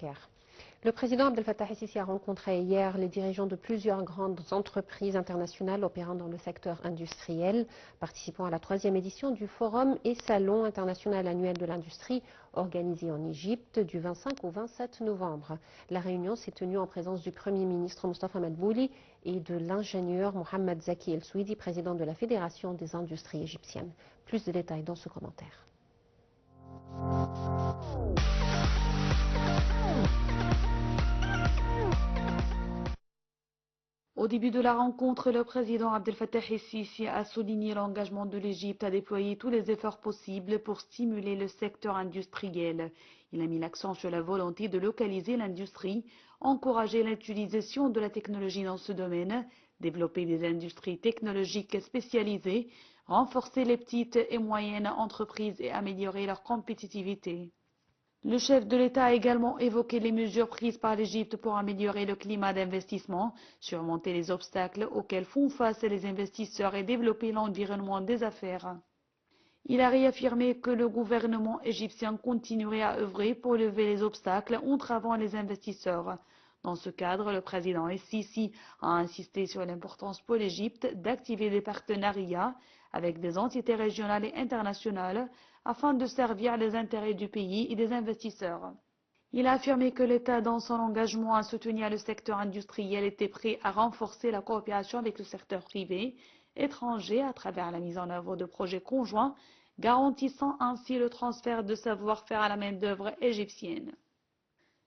Caire. Le président Abdel Fattah el-Sisi a rencontré hier les dirigeants de plusieurs grandes entreprises internationales opérant dans le secteur industriel, participant à la 3e édition du Forum et Salon international annuel de l'industrie organisé en Égypte du 25 au 27 novembre. La réunion s'est tenue en présence du Premier ministre Mustafa Madbouli et de l'ingénieur Mohamed Zaki El-Souidi, président de la Fédération des industries égyptiennes. Plus de détails dans ce commentaire. Au début de la rencontre, le président Abdel Fattah el-Sisi a souligné l'engagement de l'Égypte à déployer tous les efforts possibles pour stimuler le secteur industriel. Il a mis l'accent sur la volonté de localiser l'industrie, encourager l'utilisation de la technologie dans ce domaine, développer des industries technologiques spécialisées, renforcer les petites et moyennes entreprises et améliorer leur compétitivité. Le chef de l'État a également évoqué les mesures prises par l'Égypte pour améliorer le climat d'investissement, surmonter les obstacles auxquels font face les investisseurs et développer l'environnement des affaires. Il a réaffirmé que le gouvernement égyptien continuerait à œuvrer pour lever les obstacles entravant les investisseurs. Dans ce cadre, le président el-Sisi a insisté sur l'importance pour l'Égypte d'activer des partenariats avec des entités régionales et internationales afin de servir les intérêts du pays et des investisseurs. Il a affirmé que l'État, dans son engagement à soutenir le secteur industriel, était prêt à renforcer la coopération avec le secteur privé étranger à travers la mise en œuvre de projets conjoints, garantissant ainsi le transfert de savoir-faire à la main-d'œuvre égyptienne.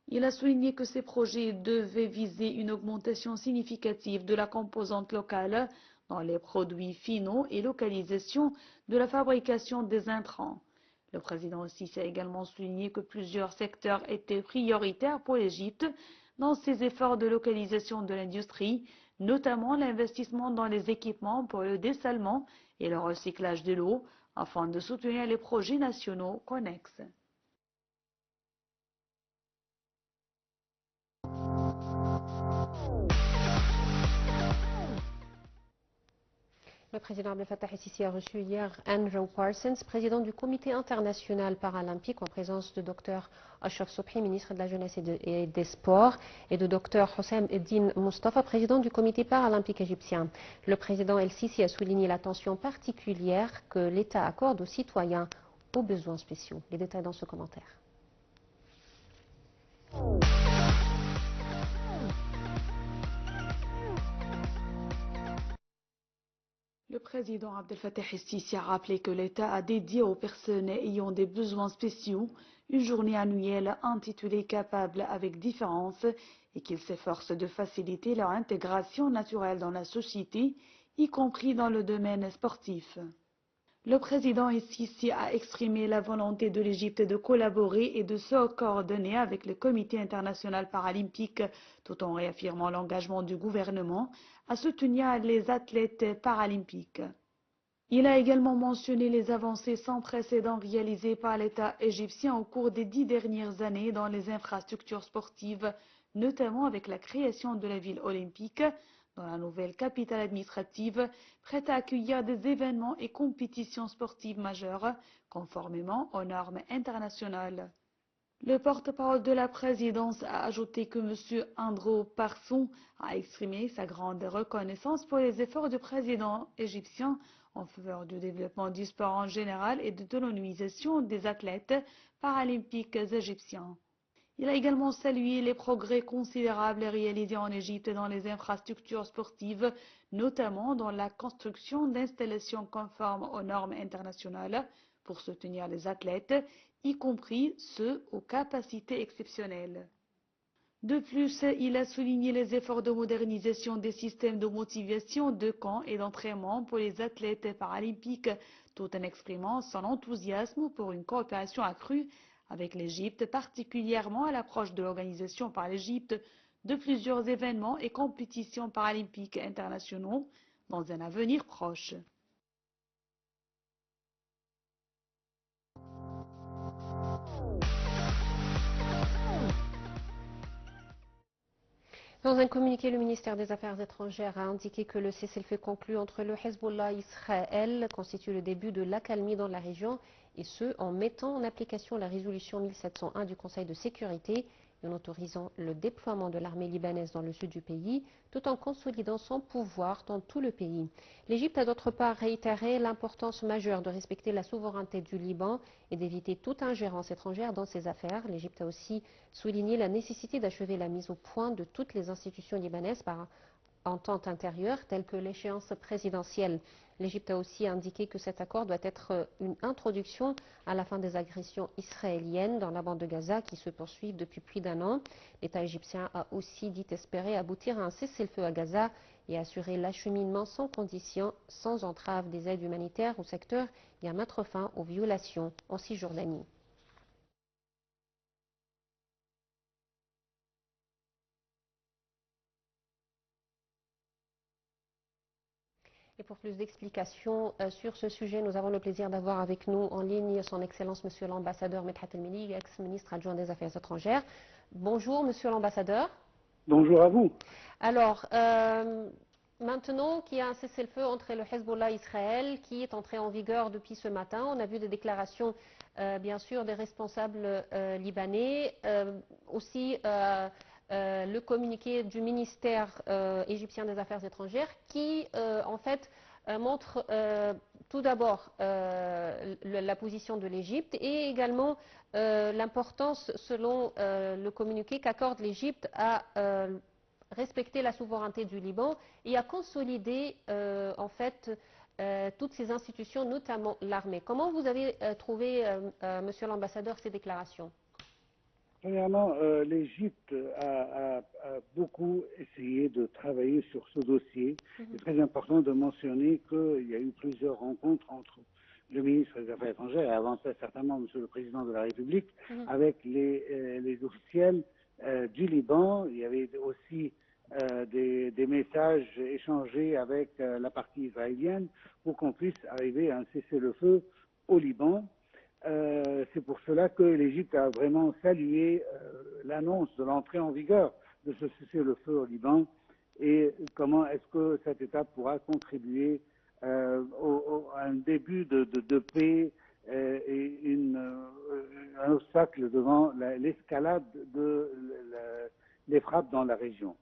Il a souligné que ces projets devaient viser une augmentation significative de la composante locale dans les produits finaux et localisation de la fabrication des intrants. Le président el-Sisi a également souligné que plusieurs secteurs étaient prioritaires pour l'Égypte dans ses efforts de localisation de l'industrie, notamment l'investissement dans les équipements pour le dessalement et le recyclage de l'eau, afin de soutenir les projets nationaux connexes. Le président Abdel Fattah el-Sisi a reçu hier Andrew Parsons, président du Comité international paralympique, en présence de Dr Ashraf Sobhi, ministre de la Jeunesse et des Sports, et de Dr Hossein Eddine Mustafa, président du Comité paralympique égyptien. Le président el-Sisi a souligné l'attention particulière que l'État accorde aux citoyens aux besoins spéciaux. Les détails dans ce commentaire. Le président Abdel Fattah el-Sisi a rappelé que l'État a dédié aux personnes ayant des besoins spéciaux une journée annuelle intitulée Capable avec différence et qu'il s'efforce de faciliter leur intégration naturelle dans la société, y compris dans le domaine sportif. Le président el-Sisi a exprimé la volonté de l'Égypte de collaborer et de se coordonner avec le Comité international paralympique, tout en réaffirmant l'engagement du gouvernement à soutenir les athlètes paralympiques. Il a également mentionné les avancées sans précédent réalisées par l'État égyptien au cours des 10 dernières années dans les infrastructures sportives, notamment avec la création de la ville olympique, dans la nouvelle capitale administrative, prête à accueillir des événements et compétitions sportives majeures, conformément aux normes internationales. Le porte-parole de la présidence a ajouté que M. Andrew Parsons a exprimé sa grande reconnaissance pour les efforts du président égyptien en faveur du développement du sport en général et de l'autonomisation des athlètes paralympiques égyptiens. Il a également salué les progrès considérables réalisés en Égypte dans les infrastructures sportives, notamment dans la construction d'installations conformes aux normes internationales pour soutenir les athlètes, y compris ceux aux capacités exceptionnelles. De plus, il a souligné les efforts de modernisation des systèmes de motivation de camp et d'entraînement pour les athlètes paralympiques, tout en exprimant son enthousiasme pour une coopération accrue avec l'Égypte, particulièrement à l'approche de l'organisation par l'Égypte de plusieurs événements et compétitions paralympiques internationaux dans un avenir proche. Dans un communiqué, le ministère des Affaires étrangères a indiqué que le cessez-le-feu conclu entre le Hezbollah et Israël constitue le début de l'accalmie dans la région, et ce, en mettant en application la résolution 1701 du Conseil de sécurité en autorisant le déploiement de l'armée libanaise dans le sud du pays, tout en consolidant son pouvoir dans tout le pays. L'Égypte a d'autre part réitéré l'importance majeure de respecter la souveraineté du Liban et d'éviter toute ingérence étrangère dans ses affaires. L'Égypte a aussi souligné la nécessité d'achever la mise au point de toutes les institutions libanaises par entente intérieure, telle que l'échéance présidentielle. L'Égypte a aussi indiqué que cet accord doit être une introduction à la fin des agressions israéliennes dans la bande de Gaza qui se poursuivent depuis plus d'un an. L'État égyptien a aussi dit espérer aboutir à un cessez-le-feu à Gaza et assurer l'acheminement sans condition, sans entrave des aides humanitaires au secteur et à mettre fin aux violations en Cisjordanie. Et pour plus d'explications sur ce sujet, nous avons le plaisir d'avoir avec nous en ligne son Excellence Monsieur l'ambassadeur Medhat El-Mili, ex-ministre adjoint des Affaires étrangères. Bonjour Monsieur l'ambassadeur. Bonjour à vous. Alors, maintenant qu'il y a un cessez-le-feu entre le Hezbollah et Israël qui est entré en vigueur depuis ce matin, on a vu des déclarations bien sûr des responsables libanais, aussi le communiqué du ministère égyptien des Affaires étrangères qui en fait montre tout d'abord la position de l'Égypte et également l'importance selon le communiqué qu'accorde l'Égypte à respecter la souveraineté du Liban et à consolider en fait toutes ces institutions, notamment l'armée. Comment vous avez trouvé, Monsieur l'ambassadeur, ces déclarations? Premièrement, l'Égypte a beaucoup essayé de travailler sur ce dossier. C'est très important de mentionner qu'il y a eu plusieurs rencontres entre le ministre des Affaires étrangères et avant ça certainement Monsieur le Président de la République avec les officiels du Liban. Il y avait aussi des messages échangés avec la partie israélienne pour qu'on puisse arriver à un cessez-le-feu au Liban. C'est pour cela que l'Égypte a vraiment salué l'annonce de l'entrée en vigueur de ce cessez-le-feu au Liban et comment est-ce que cette étape pourra contribuer à un début de paix et un obstacle devant l'escalade des frappes dans la région.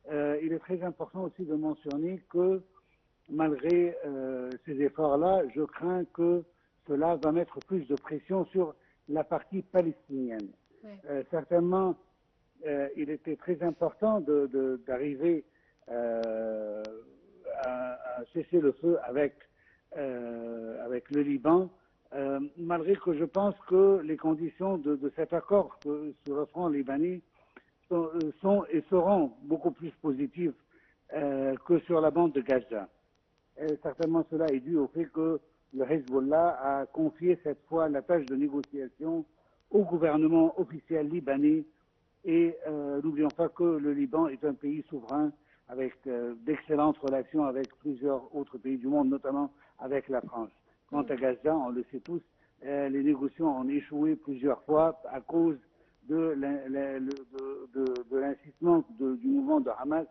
Il est très important aussi de mentionner que malgré ces efforts-là, je crains que cela va mettre plus de pression sur la partie palestinienne. Certainement, il était très important d'arriver à cesser le feu avec le Liban, malgré que je pense que les conditions de cet accord sur le front libanais sont et seront beaucoup plus positives que sur la bande de Gaza. Certainement, cela est dû au fait que le Hezbollah a confié cette fois la tâche de négociation au gouvernement officiel libanais et n'oublions pas que le Liban est un pays souverain avec d'excellentes relations avec plusieurs autres pays du monde, notamment avec la France. Quant à Gaza, on le sait tous, les négociations ont échoué plusieurs fois à cause de l'insistance du mouvement de Hamas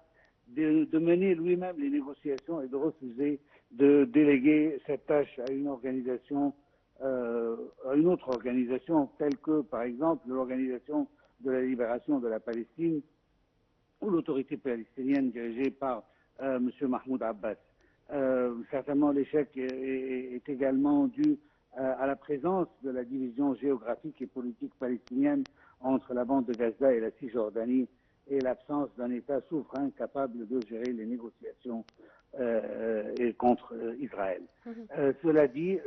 de mener lui-même les négociations et de refuser de déléguer cette tâche à une organisation, à une autre organisation telle que, par exemple, l'Organisation de la libération de la Palestine ou l'autorité palestinienne dirigée par M. Mahmoud Abbas. Certainement, l'échec est également dû à la présence de la division géographique et politique palestinienne entre la bande de Gaza et la Cisjordanie et l'absence d'un État souverain capable de gérer les négociations contre Israël. Cela dit,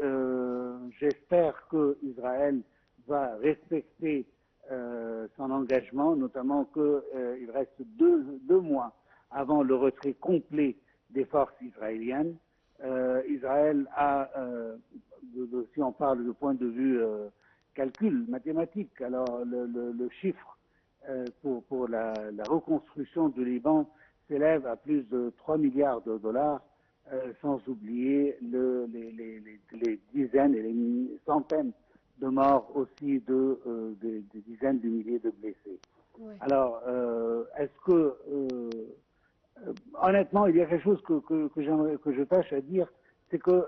j'espère que Israël va respecter son engagement, notamment qu'il reste deux mois avant le retrait complet des forces israéliennes. Israël a, si on parle du point de vue calcul mathématique, alors le chiffre pour la reconstruction du Liban s'élève à plus de 3 milliards de dollars, sans oublier les dizaines et les centaines de morts aussi des dizaines de milliers de blessés. Oui. Alors, est-ce que, honnêtement, il y a quelque chose que je tâche à dire, c'est que,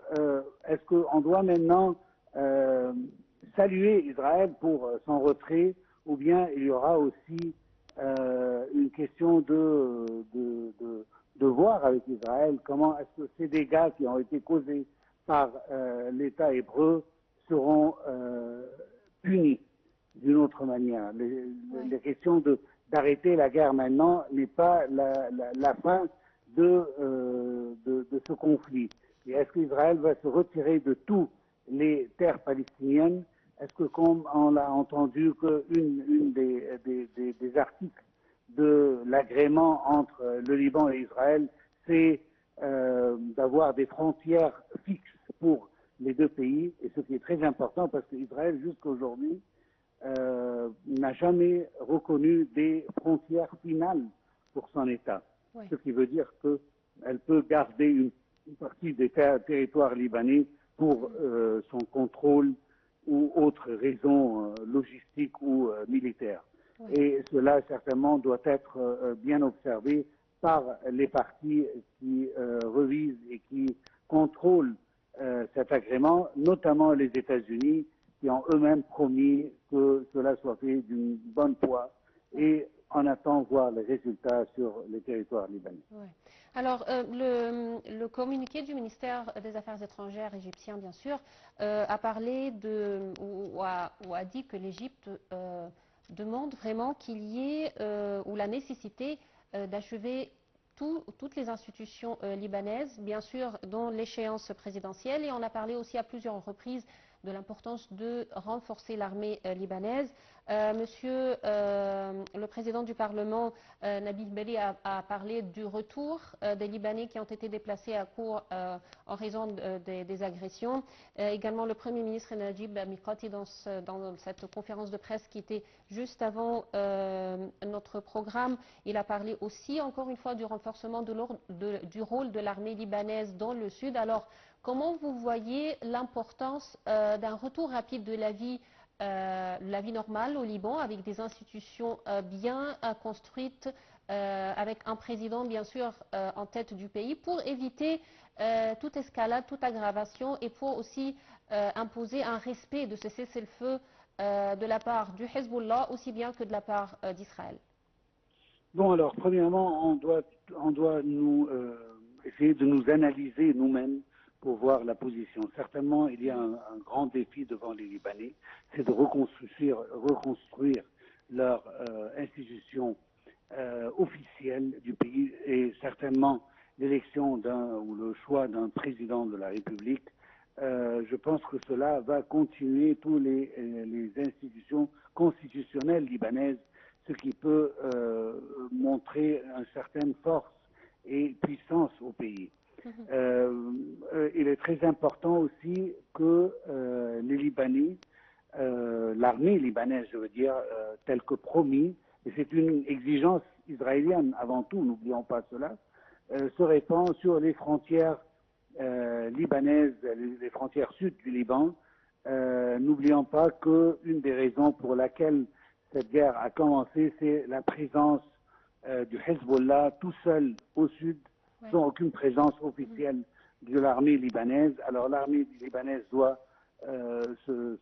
est-ce qu'on doit maintenant saluer Israël pour son retrait ou bien il y aura aussi une question de voir avec Israël comment est-ce que ces dégâts qui ont été causés par l'État hébreu seront punis d'une autre manière. Les questions d'arrêter la guerre maintenant n'est pas la fin de ce conflit. Et est-ce qu'Israël va se retirer de toutes les terres palestiniennes? Est-ce que, comme on l'a entendu, qu'une des articles de l'agrément entre le Liban et Israël, c'est d'avoir des frontières fixes pour les deux pays, et ce qui est très important parce qu'Israël, jusqu'à aujourd'hui, n'a jamais reconnu des frontières finales pour son État. Oui. Ce qui veut dire qu'elle peut garder une partie des territoires libanais pour son contrôle ou autres raisons logistiques ou militaires. Oui. Et cela, certainement, doit être bien observé par les partis qui revisent et qui contrôlent cet agrément, notamment les États-Unis, qui ont eux-mêmes promis que cela soit fait d'une bonne foi, et on attend voir les résultats sur les territoires libanais. Ouais. Alors, le communiqué du ministère des Affaires étrangères égyptien, bien sûr, a parlé ou a dit que l'Égypte demande vraiment qu'il y ait, ou la nécessité d'achever toutes les institutions libanaises, bien sûr, dans l'échéance présidentielle, et on a parlé aussi à plusieurs reprises de l'importance de renforcer l'armée libanaise. Monsieur le président du Parlement, Nabil Berri, a parlé du retour des Libanais qui ont été déplacés à court en raison des agressions. Également, le Premier ministre Najib Mikati, dans cette conférence de presse qui était juste avant notre programme, il a parlé aussi, encore une fois, du renforcement du rôle de l'armée libanaise dans le sud. Alors, comment vous voyez l'importance d'un retour rapide de la vie normale au Liban, avec des institutions bien construites, avec un président bien sûr en tête du pays, pour éviter toute escalade, toute aggravation, et pour aussi imposer un respect de ce cessez-le-feu de la part du Hezbollah aussi bien que de la part d'Israël? Bon, alors, premièrement, on doit essayer de nous analyser nous-mêmes pour voir la position. Certainement, il y a un grand défi devant les Libanais, c'est de reconstruire leur institution officielle du pays, et certainement l'élection ou le choix d'un président de la République. Je pense que cela va continuer toutes les institutions constitutionnelles libanaises, ce qui peut montrer une certaine force et puissance au pays. Il est très important aussi que les Libanais, l'armée libanaise, je veux dire, telle que promis, et c'est une exigence israélienne avant tout, n'oublions pas cela, se répand sur les frontières libanaises, les frontières sud du Liban. N'oublions pas qu'une des raisons pour laquelle cette guerre a commencé, c'est la présence du Hezbollah tout seul au sud, sans aucune présence officielle de l'armée libanaise. Alors l'armée libanaise doit se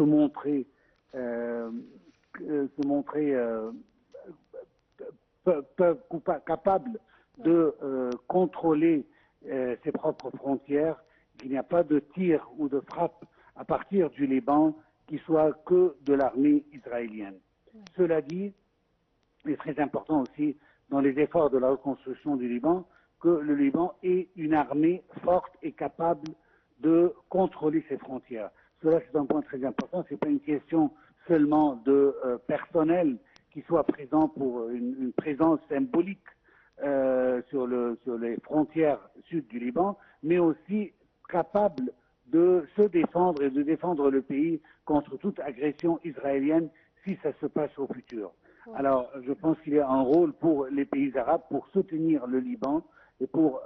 montrer capable de contrôler ses propres frontières, qu'il n'y a pas de tir ou de frappe à partir du Liban qui soit que de l'armée israélienne. Cela dit, il est très important aussi dans les efforts de la reconstruction du Liban que le Liban ait une armée forte et capable de contrôler ses frontières. Cela, c'est un point très important. Ce n'est pas une question seulement de personnel qui soit présent pour une présence symbolique sur les frontières sud du Liban, mais aussi capable de se défendre et de défendre le pays contre toute agression israélienne si ça se passe au futur. Alors, je pense qu'il y a un rôle pour les pays arabes pour soutenir le Liban et pour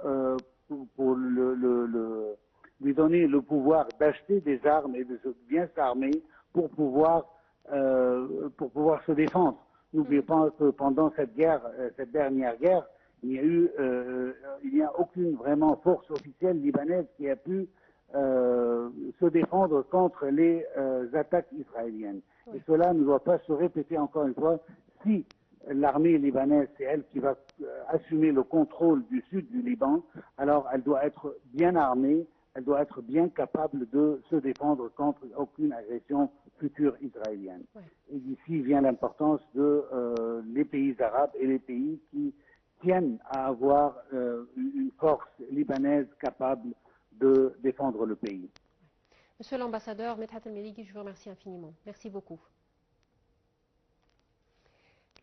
lui donner le pouvoir d'acheter des armes et de bien s'armer pour pouvoir se défendre. N'oubliez pas que pendant cette dernière guerre, il n'y a aucune vraiment force officielle libanaise qui a pu se défendre contre les attaques israéliennes. Et cela ne doit pas se répéter encore une fois. Si l'armée libanaise, c'est elle qui va assumer le contrôle du sud du Liban, alors elle doit être bien armée, elle doit être bien capable de se défendre contre aucune agression future israélienne. Et d'ici vient l'importance de les pays arabes et les pays qui tiennent à avoir une force libanaise capable de défendre le pays. Monsieur l'ambassadeur Medhat El-Meliki, je vous remercie infiniment. Merci beaucoup.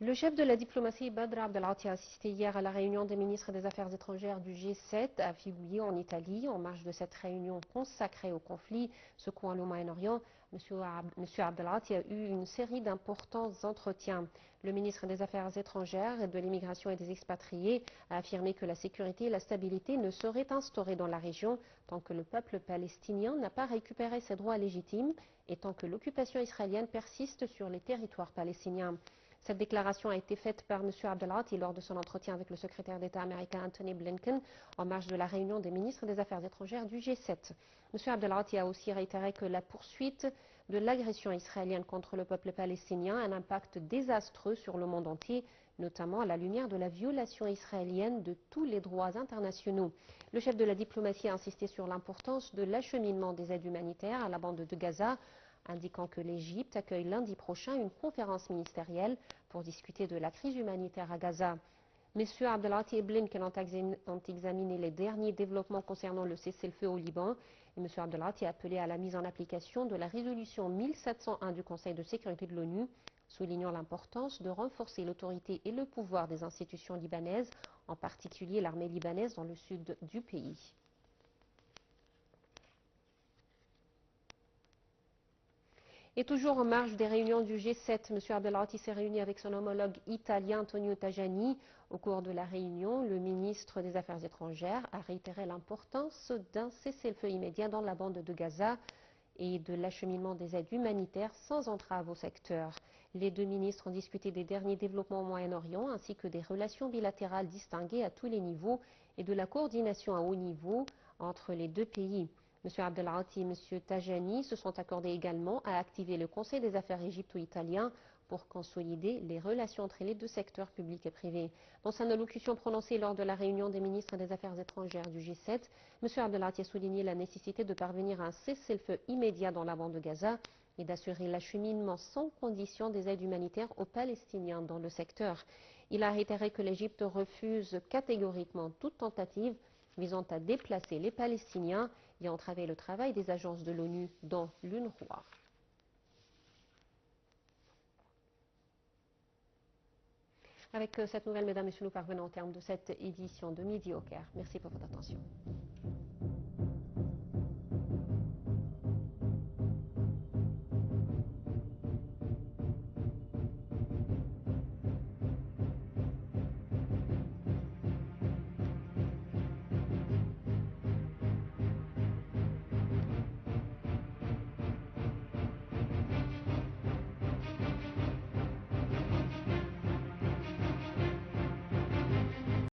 Le chef de la diplomatie, Badr Abdelghati, a assisté hier à la réunion des ministres des Affaires étrangères du G7 à Figui, en Italie. En marge de cette réunion consacrée au conflit secouant le Moyen-Orient, M. Abdelghati a eu une série d'importants entretiens. Le ministre des Affaires étrangères, de l'immigration et des expatriés a affirmé que la sécurité et la stabilité ne seraient instaurées dans la région tant que le peuple palestinien n'a pas récupéré ses droits légitimes et tant que l'occupation israélienne persiste sur les territoires palestiniens. Cette déclaration a été faite par M. Abdelghati lors de son entretien avec le secrétaire d'État américain Anthony Blinken en marge de la réunion des ministres des Affaires étrangères du G7. M. Abdelghati a aussi réitéré que la poursuite de l'agression israélienne contre le peuple palestinien a un impact désastreux sur le monde entier, notamment à la lumière de la violation israélienne de tous les droits internationaux. Le chef de la diplomatie a insisté sur l'importance de l'acheminement des aides humanitaires à la bande de Gaza, indiquant que l'Égypte accueille lundi prochain une conférence ministérielle pour discuter de la crise humanitaire à Gaza. M. Abdelghati et Blinken ont examiné les derniers développements concernant le cessez-le-feu au Liban et M. Abdelghati a appelé à la mise en application de la résolution 1701 du Conseil de sécurité de l'ONU, soulignant l'importance de renforcer l'autorité et le pouvoir des institutions libanaises, en particulier l'armée libanaise dans le sud du pays. Et toujours en marge des réunions du G7, M. Abdelghati s'est réuni avec son homologue italien Antonio Tajani. Au cours de la réunion, le ministre des Affaires étrangères a réitéré l'importance d'un cessez-le-feu immédiat dans la bande de Gaza et de l'acheminement des aides humanitaires sans entrave au secteur. Les deux ministres ont discuté des derniers développements au Moyen-Orient ainsi que des relations bilatérales distinguées à tous les niveaux et de la coordination à haut niveau entre les deux pays. M. Abdelghati et M. Tajani se sont accordés également à activer le Conseil des affaires égypto-italien pour consolider les relations entre les deux secteurs publics et privés. Dans sa allocution prononcée lors de la réunion des ministres des Affaires étrangères du G7, M. Abdelghati a souligné la nécessité de parvenir à un cessez-le-feu immédiat dans la bande de Gaza et d'assurer l'acheminement sans condition des aides humanitaires aux Palestiniens dans le secteur. Il a réitéré que l'Égypte refuse catégoriquement toute tentative visant à déplacer les Palestiniens et à entraver le travail des agences de l'ONU dans l'UNRWA. Avec cette nouvelle, mesdames et messieurs, nous parvenons au terme de cette édition de Midi au Caire. Merci pour votre attention.